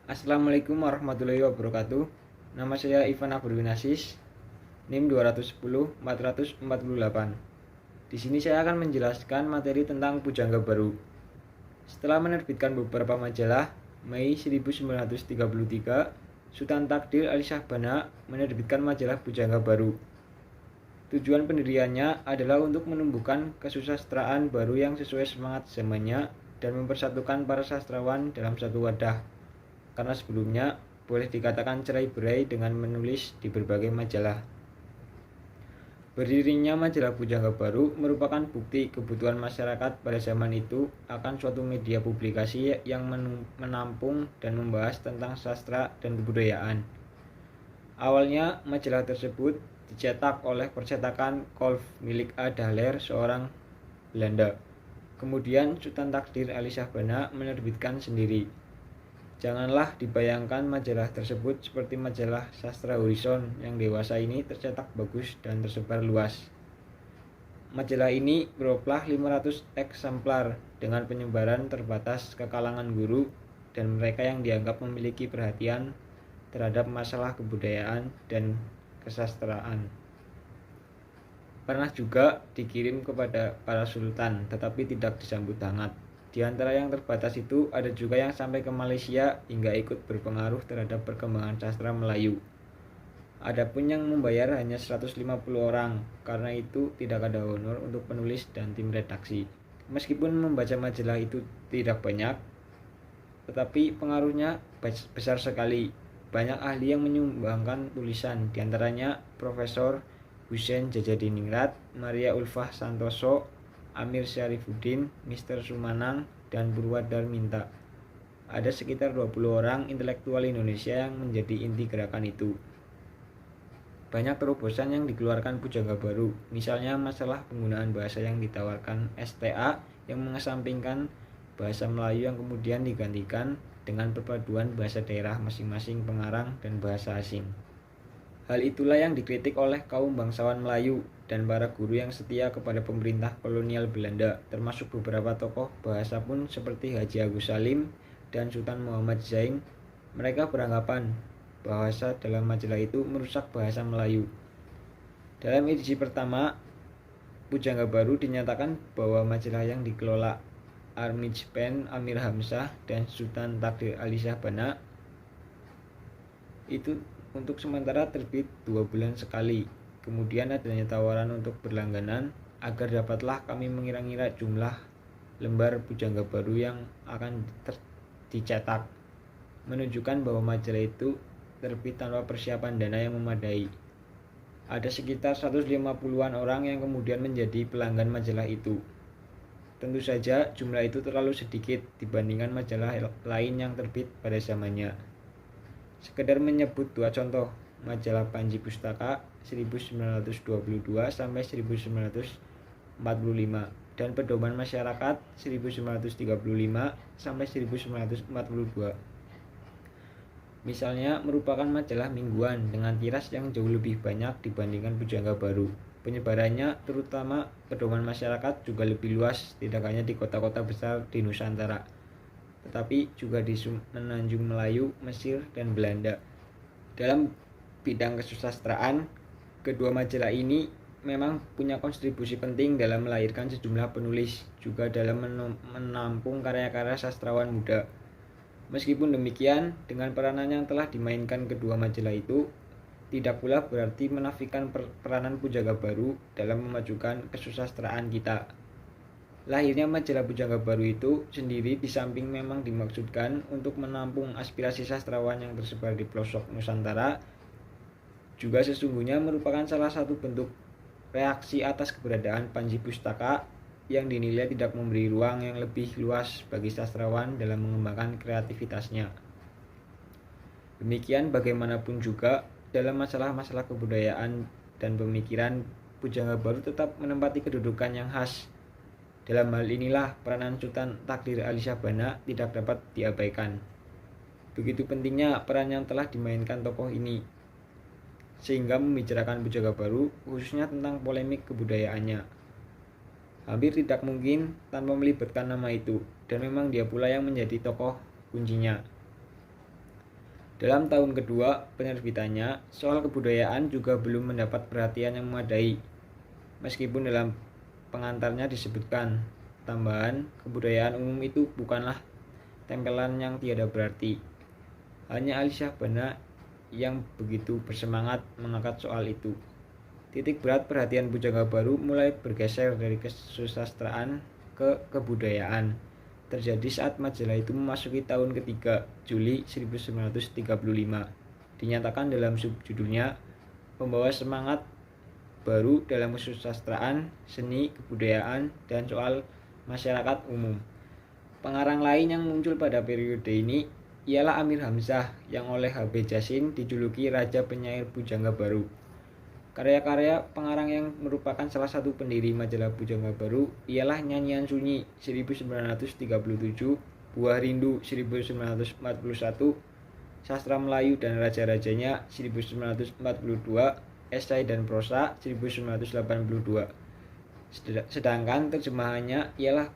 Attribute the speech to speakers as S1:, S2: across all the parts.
S1: Assalamualaikum warahmatullahi wabarakatuh. Nama saya Ivan Aburwinasis, NIM 210 448. Di sini saya akan menjelaskan materi tentang Pujangga Baru. Setelah menerbitkan beberapa majalah, Mei 1933, Sultan Takdir Ali Shahbana menerbitkan majalah Pujangga Baru. Tujuan pendiriannya adalah untuk menumbuhkan kesusastraan baru yang sesuai semangat zamannya dan mempersatukan para sastrawan dalam satu wadah. Karena sebelumnya boleh dikatakan cerai-berai dengan menulis di berbagai majalah. Berdirinya majalah Pujangga Baru merupakan bukti kebutuhan masyarakat pada zaman itu akan suatu media publikasi yang menampung dan membahas tentang sastra dan kebudayaan. Awalnya majalah tersebut dicetak oleh percetakan Kolf milik A. Dahler, seorang Belanda. Kemudian Sultan Takdir Ali Shahbana menerbitkan sendiri. Janganlah dibayangkan majalah tersebut seperti majalah Sastra Horizon yang dewasa ini tercetak bagus dan tersebar luas. Majalah ini beroplah 500 eksemplar dengan penyebaran terbatas ke kalangan guru dan mereka yang dianggap memiliki perhatian terhadap masalah kebudayaan dan kesastraan. Pernah juga dikirim kepada para sultan tetapi tidak disambut hangat. Di antara yang terbatas itu ada juga yang sampai ke Malaysia hingga ikut berpengaruh terhadap perkembangan sastra Melayu. Adapun yang membayar hanya 150 orang, karena itu tidak ada honor untuk penulis dan tim redaksi. Meskipun membaca majalah itu tidak banyak, tetapi pengaruhnya besar sekali. Banyak ahli yang menyumbangkan tulisan, diantaranya Profesor Husein Djajadiningrat, Maria Ulfah Santoso, Amir Syarifuddin, Mr. Sumanang, dan Purwadarminta. Ada sekitar 20 orang intelektual Indonesia yang menjadi inti gerakan itu. Banyak terobosan yang dikeluarkan Pujangga Baru, misalnya masalah penggunaan bahasa yang ditawarkan STA yang mengesampingkan bahasa Melayu yang kemudian digantikan dengan perpaduan bahasa daerah masing-masing pengarang dan bahasa asing. Hal itulah yang dikritik oleh kaum bangsawan Melayu dan para guru yang setia kepada pemerintah kolonial Belanda, termasuk beberapa tokoh bahasa pun seperti Haji Agus Salim dan Sultan Muhammad Zain. Mereka beranggapan bahasa dalam majalah itu merusak bahasa Melayu. Dalam edisi pertama, Pujangga Baru dinyatakan bahwa majalah yang dikelola Armij-Pen Amir Hamzah dan Sultan Takdir Ali Shahbana itu untuk sementara terbit 2 bulan sekali. Kemudian adanya tawaran untuk berlangganan agar dapatlah kami mengira-ngira jumlah lembar Pujangga Baru yang akan dicetak, menunjukkan bahwa majalah itu terbit tanpa persiapan dana yang memadai. Ada sekitar 150-an orang yang kemudian menjadi pelanggan majalah itu. Tentu saja jumlah itu terlalu sedikit dibandingkan majalah lain yang terbit pada zamannya. Sekedar menyebut dua contoh, majalah Panji Pustaka 1922 sampai 1945 dan Pedoman Masyarakat 1935 sampai 1942. Misalnya merupakan majalah mingguan dengan tiras yang jauh lebih banyak dibandingkan Pujangga Baru. Penyebarannya terutama Pedoman Masyarakat juga lebih luas, tidak hanya di kota-kota besar di Nusantara, tetapi juga di Semenanjung Melayu, Mesir, dan Belanda. Dalam bidang kesusastraan, kedua majalah ini memang punya kontribusi penting dalam melahirkan sejumlah penulis, juga dalam menampung karya-karya sastrawan muda. Meskipun demikian, dengan peranan yang telah dimainkan kedua majalah itu, tidak pula berarti menafikan peranan Pujangga Baru dalam memajukan kesusastraan kita. Lahirnya majalah Pujangga Baru itu sendiri di samping memang dimaksudkan untuk menampung aspirasi sastrawan yang tersebar di pelosok Nusantara, juga sesungguhnya merupakan salah satu bentuk reaksi atas keberadaan Panji Pustaka yang dinilai tidak memberi ruang yang lebih luas bagi sastrawan dalam mengembangkan kreativitasnya. Demikian bagaimanapun juga dalam masalah-masalah kebudayaan dan pemikiran, Pujangga Baru tetap menempati kedudukan yang khas. Dalam hal inilah peranan Sultan Takdir Ali Shahbana tidak dapat diabaikan. Begitu pentingnya peran yang telah dimainkan tokoh ini, sehingga membicarakan Pujangga Baru khususnya tentang polemik kebudayaannya hampir tidak mungkin tanpa melibatkan nama itu, dan memang dia pula yang menjadi tokoh kuncinya. Dalam tahun kedua penerbitannya, soal kebudayaan juga belum mendapat perhatian yang memadai. Meskipun dalam pengantarnya disebutkan, tambahan kebudayaan umum itu bukanlah tempelan yang tiada berarti. Hanya Ali Syahbana yang begitu bersemangat mengangkat soal itu. Titik berat perhatian Pujangga Baru mulai bergeser dari kesusastraan ke kebudayaan. Terjadi saat majalah itu memasuki tahun ketiga, Juli 1935. Dinyatakan dalam subjudulnya, membawa semangat baru dalam kesusastraan, seni, kebudayaan, dan soal masyarakat umum. Pengarang lain yang muncul pada periode ini ialah Amir Hamzah yang oleh H.B. Jassin dijuluki Raja Penyair Pujangga Baru. Karya-karya pengarang yang merupakan salah satu pendiri majalah Pujangga Baru ialah Nyanyian Sunyi 1937, Buah Rindu 1941, Sastra Melayu dan Raja-Rajanya 1942, Esai dan Prosa 1982. Sedangkan terjemahannya ialah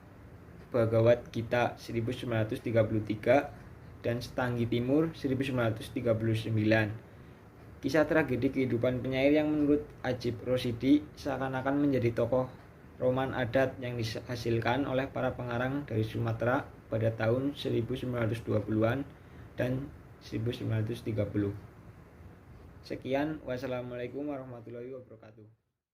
S1: Bhagavad Gita 1933 dan Setanggi Timur 1939. Kisah tragedi kehidupan penyair yang menurut Ajib Rosidi seakan-akan menjadi tokoh roman adat yang dihasilkan oleh para pengarang dari Sumatera pada tahun 1920-an dan 1930. Sekian, wassalamualaikum warahmatullahi wabarakatuh.